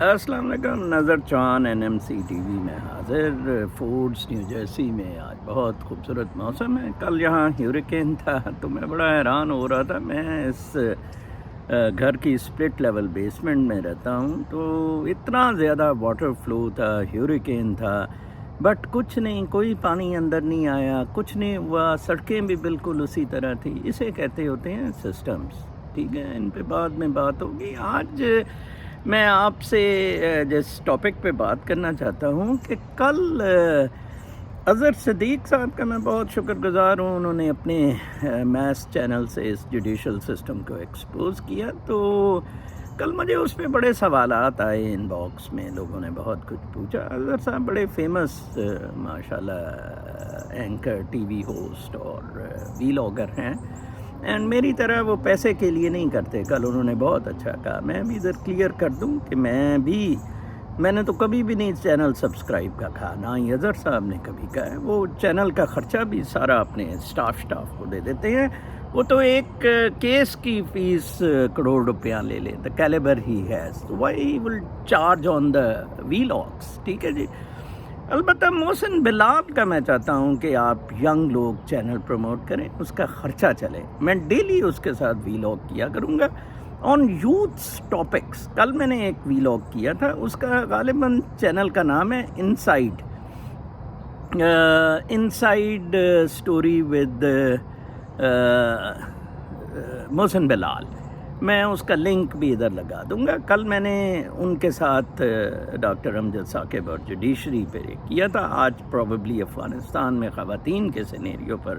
السلام علیکم. نظر چاند NMC TV میں حاضر. فورڈس نیو جرسی میں آج بہت خوبصورت موسم ہے. کل یہاں ہیوریکین تھا تو میں بڑا حیران ہو رہا تھا. میں اس گھر کی اسپلٹ لیول بیسمنٹ میں رہتا ہوں تو اتنا زیادہ واٹر فلو تھا, ہیوریکین تھا, بٹ کچھ نہیں, کوئی پانی اندر نہیں آیا, کچھ نہیں ہوا. سڑکیں بھی بالکل اسی طرح تھی. اسے کہتے ہوتے ہیں سسٹمز. ٹھیک ہے, ان پہ بعد میں بات ہوگی. آج میں آپ سے جس ٹاپک پہ بات کرنا چاہتا ہوں کہ کل اظہر صدیق صاحب کا میں بہت شکر گزار ہوں. انہوں نے اپنے میس چینل سے اس جوڈیشل سسٹم کو ایکسپوز کیا. تو کل مجھے اس پہ بڑے سوالات آئے ان باکس میں. لوگوں نے بہت کچھ پوچھا. اظہر صاحب بڑے فیمس ماشاءاللہ اینکر, ٹی وی ہوسٹ اور ویلاگر ہیں, اینڈ میری طرح وہ پیسے کے لیے نہیں کرتے. کل انہوں نے بہت اچھا کہا. میں بھی ادھر کلیئر کر دوں کہ میں نے تو کبھی بھی نہیں چینل سبسکرائب کا کہا, نہ ہی اظہر صاحب نے کبھی کہا ہے. وہ چینل کا خرچہ بھی سارا اپنے اسٹاف کو دے دیتے ہیں. وہ تو ایک کیس کی فیس کروڑ روپیہ لے لیں. The calibre he has, why he will charge on the villages. ٹھیک ہے جی. البتہ محسن بلال کا میں چاہتا ہوں کہ آپ ینگ لوگ چینل پروموٹ کریں, اس کا خرچہ چلے. میں ڈیلی اس کے ساتھ ویلاگ کیا کروں گا آن یوتھس ٹاپکس. کل میں نے ایک ویلاگ کیا تھا, اس کا غالباً چینل کا نام ہے انسائیڈ اسٹوری ود محسن بلال. میں اس کا لنک بھی ادھر لگا دوں گا. کل میں نے ان کے ساتھ ڈاکٹر امجد ثاقب اور جوڈیشری پہ کیا تھا. آج پروبیبلی افغانستان میں خواتین کے سینیریو پر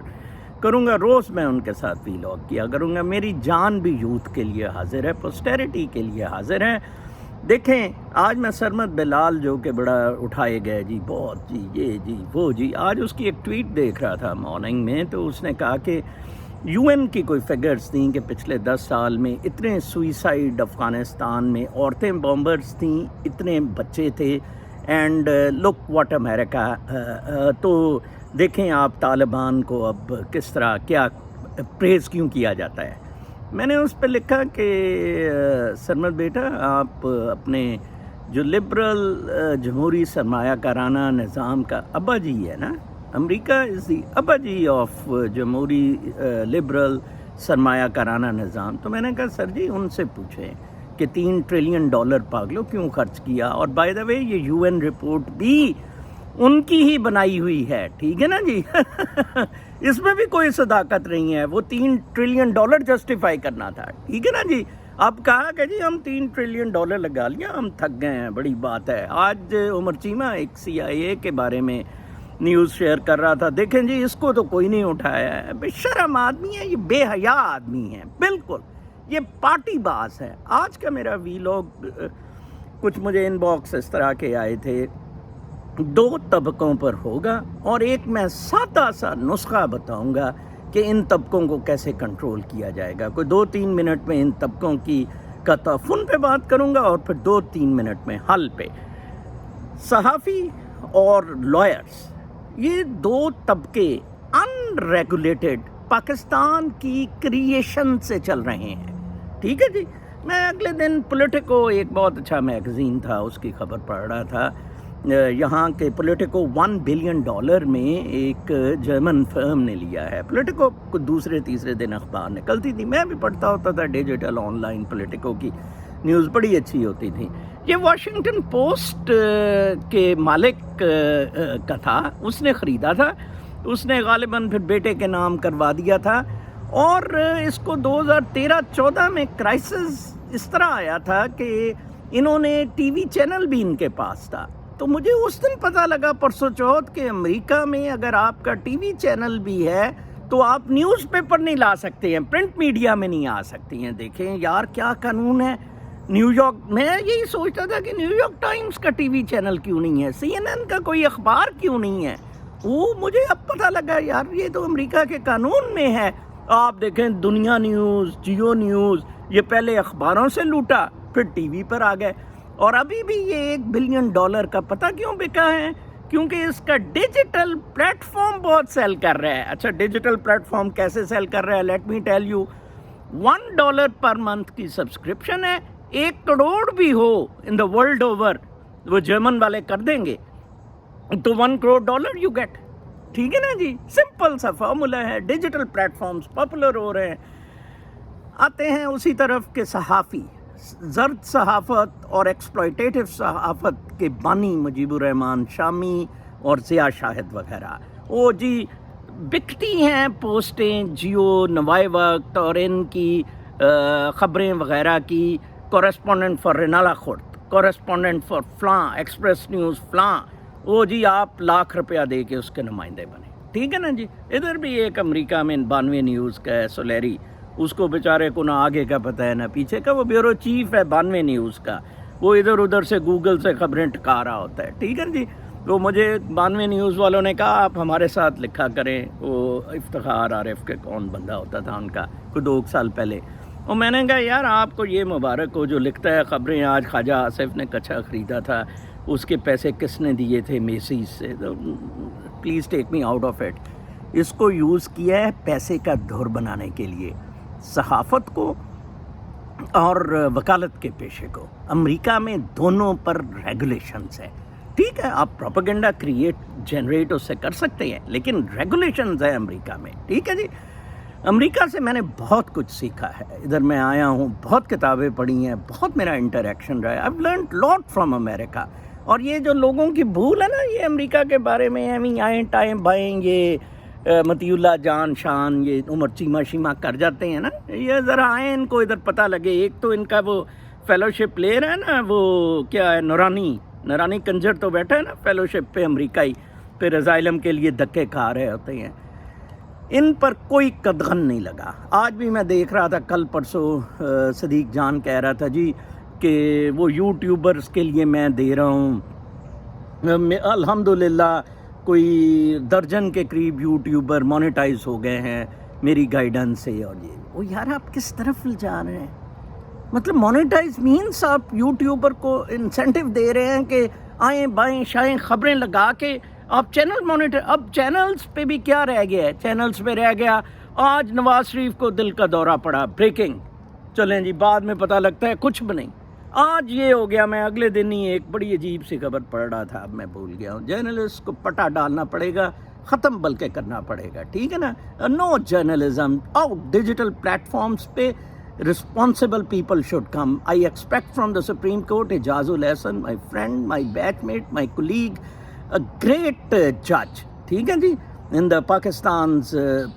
کروں گا. روز میں ان کے ساتھ ویلاگ کیا کروں گا. میری جان بھی یوتھ کے لیے حاضر ہے, پوسٹیریٹی کے لیے حاضر ہے. دیکھیں, آج میں سرمد بلال جو کہ بڑا اٹھائے گئے جی, بہت جی, یہ جی, وہ جی. آج اس کی ایک ٹویٹ دیکھ رہا تھا مارننگ میں, تو اس نے کہا کہ UN کی کوئی فگرز تھیں کہ پچھلے 10 سال میں اتنے سوئسائڈ افغانستان میں, عورتیں بامبرز تھیں, اتنے بچے تھے, اینڈ لک واٹ امریکہ. تو دیکھیں آپ طالبان کو اب کس طرح کیا پریز کیوں کیا جاتا ہے. میں نے اس پہ لکھا کہ سرمد بیٹا, آپ اپنے جو لبرل جمہوری سرمایہ کارانہ نظام کا ابا جی ہے نا, امریکہ از دی ابا جی آف جمہوری لبرل سرمایہ کارانہ نظام. تو میں نے کہا سر جی ان سے پوچھیں کہ $3 ٹریلین پاگلوں کیوں خرچ کیا. اور بائی دا وے یہ UN رپورٹ بھی ان کی ہی بنائی ہوئی ہے. ٹھیک ہے نا جی. اس میں بھی کوئی صداقت نہیں ہے. وہ $3 ٹریلین جسٹیفائی کرنا تھا. ٹھیک ہے نا جی. اب کہا کہ جی ہم $3 ٹریلین لگا لیا, ہم تھک گئے ہیں, بڑی بات ہے. آج عمر چیمہ ایک CIA کے بارے میں نیوز شیئر کر رہا تھا. دیکھیں جی, اس کو تو کوئی نہیں اٹھایا ہے. بے شرم آدمی ہے یہ, بے حیا آدمی ہے بالکل. یہ پارٹی باز ہے. آج کا میرا ویلاگ کچھ مجھے ان باکس اس طرح کے آئے تھے. 2 طبقوں پر ہوگا, اور ایک میں سادہ سا نسخہ بتاؤں گا کہ ان طبقوں کو کیسے کنٹرول کیا جائے گا. کوئی 2-3 منٹ میں ان طبقوں کی کا تعفن پہ بات کروں گا, اور پھر 2-3 منٹ میں حل پہ. صحافی اور لائرز, یہ 2 طبقے ان ریگولیٹڈ پاکستان کی کریشن سے چل رہے ہیں. ٹھیک ہے جی. میں اگلے دن پولیٹیکو, ایک بہت اچھا میگزین تھا, اس کی خبر پڑھ رہا تھا. یہاں کے پولیٹیکو $1 بلین میں ایک جرمن فرم نے لیا ہے. پولیٹیکو کو دوسرے تیسرے دن اخبار نکلتی تھی, میں بھی پڑھتا ہوتا تھا ڈیجیٹل آن لائن. پولیٹیکو کی نیوز بڑی اچھی ہوتی تھی. یہ واشنگٹن پوسٹ کے مالک کا تھا, اس نے خریدا تھا. اس نے غالباً پھر بیٹے کے نام کروا دیا تھا, اور اس کو 2013-14 میں کرائسس اس طرح آیا تھا کہ انہوں نے ٹی وی چینل بھی ان کے پاس تھا. تو مجھے اس دن پتہ لگا پرسوں چوتھ کہ امریکہ میں اگر آپ کا ٹی وی چینل بھی ہے تو آپ نیوز پیپر نہیں لا سکتے ہیں, پرنٹ میڈیا میں نہیں آ سکتی ہیں. دیکھیں یار کیا قانون ہے. نیو یارک, میں یہی سوچتا تھا کہ نیو یارک ٹائمز کا ٹی وی چینل کیوں نہیں ہے, CNN کا کوئی اخبار کیوں نہیں ہے. وہ مجھے اب پتہ لگا یار یہ تو امریکہ کے قانون میں ہے. آپ دیکھیں دنیا نیوز, جیو نیوز, یہ پہلے اخباروں سے لوٹا, پھر ٹی وی پر آ گئے. اور ابھی بھی یہ $1 بلین کا پتہ کیوں بکا ہے, کیونکہ اس کا ڈیجیٹل پلیٹ فارم بہت سیل کر رہا ہے. اچھا, ڈیجیٹل پلیٹ فارم کیسے سیل کر رہا ہے, let me tell you. $1 per month کی سبسکرپشن ہے, 1 करोड़ भी हो इन द वर्ल्ड ओवर, वो जर्मन वाले कर देंगे, तो $1 करोड़ यू गेट। ठीक है ना जी, सिंपल सा फॉर्मूला है। डिजिटल प्लेटफॉर्म्स पॉपुलर हो रहे हैं। आते हैं उसी तरफ के सहाफ़ी, जर्द सहाफ़त और एक्सप्लॉयटेटिव सहाफ़त के बानी मुजीबुर रहमान शामी और ज़िया शाहिद वगैरह। वो जी बिकती हैं पोस्टें जियो, नवाए वक्त और इनकी ख़बरें वगैरह की। Correspondent for Renala Khurd, correspondent for फ़लाँ, एक्सप्रेस न्यूज़ फ़लाँ, वो जी आप लाख रुपया दे के उसके नुमाइंदे बने। ठीक है ना जी। इधर भी एक अमेरिका में 92 न्यूज़ का है सोलेरी, उसको बेचारे को ना आगे का पता है ना पीछे का, वो ब्यूरो चीफ है 92 न्यूज़ का, वो इधर उधर से गूगल से खबरें टका रहा होता है। ठीक है जी। तो मुझे 92 न्यूज़ वालों ने कहा आप हमारे साथ लिखा करें। वो इफ्तिखार आरिफ के कौन बंदा होता था उनका, कोई 2 साल पहले। और मैंने कहा यार आपको ये मुबारक हो जो लिखता है खबरें। आज ख्वाजा आसिफ ने कच्छा ख़रीदा था, उसके पैसे किसने दिए थे मेसीज से, तो please take me out of it. इसको यूज़ किया है पैसे का धुर बनाने के लिए, सहाफ़त को और वकालत के पेशे को। अमेरिका में दोनों पर रेगुलेशंस है। ठीक है, आप प्रोपेगेंडा जनरेट उससे कर सकते हैं, लेकिन रेगुलेशंस है अमेरिका में। ठीक है जी। अमेरिका से मैंने बहुत कुछ सीखा है। इधर मैं आया हूँ, बहुत किताबें पढ़ी हैं, बहुत मेरा इंटरेक्शन रहा है। I have learned lot from America. और ये जो लोगों की भूल है ना, ये अमेरिका के बारे में हमें आए टाइम बाएँ ये मतीउल्लाह जान शान, ये उमर चीमा शीमा कर जाते हैं ना, ये ज़रा आए इनको इधर पता लगे। एक तो इनका वो फेलोशिप ले रहा है ना, वो क्या है, नूरानी कंजर तो बैठा है ना फेलोशिप पे अमेरिकाई, फिर अजाइलम के लिए धक्के खा रहे होते हैं। इन पर कोई कदगन नहीं लगा। आज भी मैं देख रहा था, कल परसों सदीक जान कह रहा था जी कि वो यूट्यूबर्स के लिए मैं दे रहा हूँ, अल्हम्दुलिल्लाह कोई दर्जन के करीब यूट्यूबर मोनेटाइज हो गए हैं मेरी गाइडेंस से। और ये वो यार आप किस तरफ जा रहे हैं? मतलब मोनेटाइज मीन्स आप यूट्यूबर को इंसेंटिव दे रहे हैं कि आएँ बाएँ शाएँ खबरें लगा के आप चैनल मोनेटाइज। अब चैनल्स पे भी क्या रह गया है? चैनल्स पे रह गया आज नवाज शरीफ को दिल का दौरा पड़ा, ब्रेकिंग। चलें जी, बाद में पता लगता है कुछ भी नहीं। आज ये हो गया, मैं अगले दिन ही एक बड़ी अजीब सी खबर पढ़ रहा था, अब मैं भूल गया हूँ। जर्नलिस्ट को पटा डालना पड़ेगा, ख़त्म बल्कि करना पड़ेगा। ठीक है ना। No journalism out digital platforms पे। Responsible people should come. I expect from the Supreme Court Ejazul Ahsan, my friend, my batchmate, my colleague, a great जज। ठीक है जी, in the Pakistan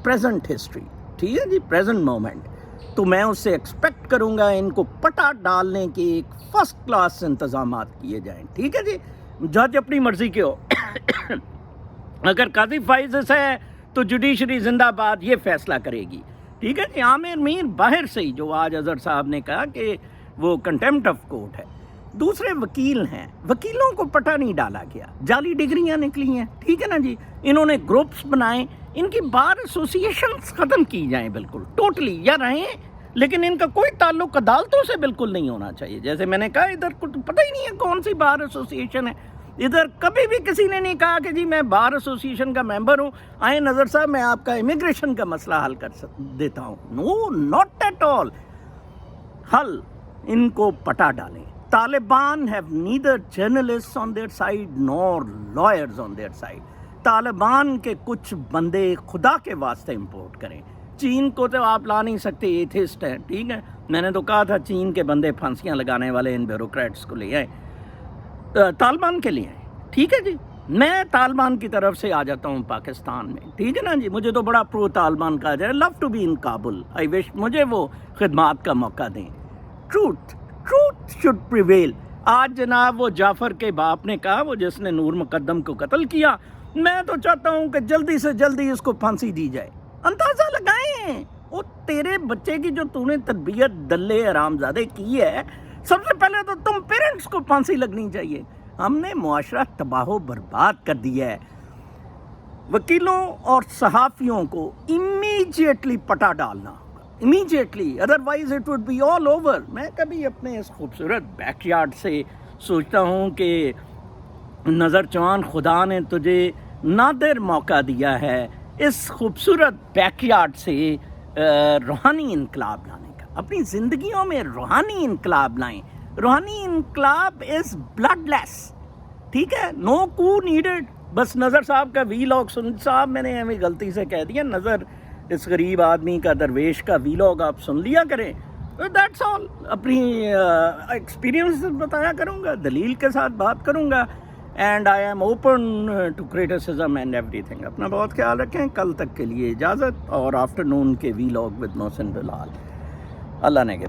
present history. ठीक है जी, प्रेजेंट मोमेंट। तो मैं उससे एक्सपेक्ट करूँगा इनको पटा डालने के एक फर्स्ट क्लास इंतजाम किए जाएं। ठीक है जी। जज अपनी मर्जी के हो अगर काजी फाइज है तो जुडिशरी जिंदाबाद, ये फैसला करेगी। ठीक है जी। आमिर मीर बाहर से ही, जो आज अजहर साहब ने कहा कि वो कंटेम्प्ट ऑफ कोर्ट है। दूसरे वकील हैं, वकीलों को पटा नहीं डाला गया, जाली डिग्रियां निकली हैं। ठीक है ना जी। इन्होंने ग्रुप्स बनाए, इनकी बार एसोसिएशंस ख़त्म की जाएं बिल्कुल, टोटली, या रहें लेकिन इनका कोई ताल्लुक अदालतों से बिल्कुल नहीं होना चाहिए। जैसे मैंने कहा, इधर कुछ पता ही नहीं है कौन सी बार एसोसिएशन है। इधर कभी भी किसी ने नहीं कहा कि जी मैं बार एसोसिएशन का मेंबर हूँ, आए नज़र साहब मैं आपका इमिग्रेशन का मसला हल कर देता हूँ। No, not at all. हल इनको पटा डालें। Taliban have neither journalist on their side nor lawyers on their side. Taliban के कुछ बंदे खुदा के वास्ते इंपोर्ट करें। चीन को तो आप ला नहीं सकते, एथिस्ट हैं। ठीक है, मैंने तो कहा था चीन के बंदे फांसियां लगाने वाले इन ब्यूरोक्रेट्स को ले आए, तालिबान के लिए आए। ठीक है जी। मैं तालिबान की तरफ से आ जाता हूँ पाकिस्तान में। ठीक है ना जी। मुझे तो बड़ा प्रो तालिबान कहा जाए। Love to be in Kabul. I wish मुझे वो खिदमात का मौका दें। Truth should prevail. आज जनाब वो जाफ़र के बाप ने कहा, वो जिसने नूर मुकद्दम को कत्ल किया, मैं तो चाहता हूँ कि जल्दी से जल्दी इसको फांसी दी जाए। अंदाज़ा लगाएं, वो तेरे बच्चे की जो तूने तरबियत दल्ले हरामजादे की है, सबसे पहले तो तुम पेरेंट्स को फांसी लगनी चाहिए। हमने मुआशरा तबाह बर्बाद कर दिया है। वकीलों और सहाफ़ियों को इमीडिएटली पटा डालना, immediately, otherwise it would be all over. मैं कभी अपने इस खूबसूरत बैकयार्ड से सोचता हूँ कि नज़र चौहान, खुदा ने तुझे नादिर मौका दिया है इस खूबसूरत बैकयार्ड से रूहानी इनकलाब लाने का। اپنی زندگیوں میں روحانی انقلاب لائیں. روحانی انقلاب از بلڈ لیس, ٹھیک ہے, نو کو نیڈڈ. بس نظر صاحب کا وی لاگ سن, صاحب میں نے ہمیں غلطی سے کہہ دیا, نظر اس غریب آدمی کا, درویش کا وی لاگ آپ سن لیا کریں, دیٹس آل. اپنی ایکسپیرینس بتایا کروں گا, دلیل کے ساتھ بات کروں گا, and I am open to criticism and everything. اپنا بہت خیال رکھیں. کل تک کے لیے اجازت, اور آفٹر نون کے وی لاگ ود محسن بلال. اللہ نے کے